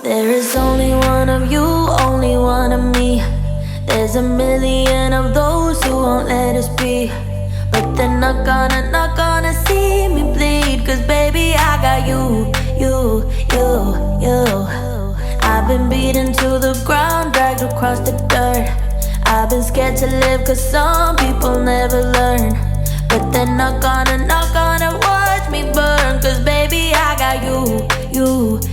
There is only one of you, only one of me. There's a million of those who won't let us be. But they're not gonna see me bleed. Cause baby, I got you. I've been beaten to the ground, dragged across the dirt. I've been scared to live cause some people never learn. But they're not gonna watch me burn. Cause baby, I got you.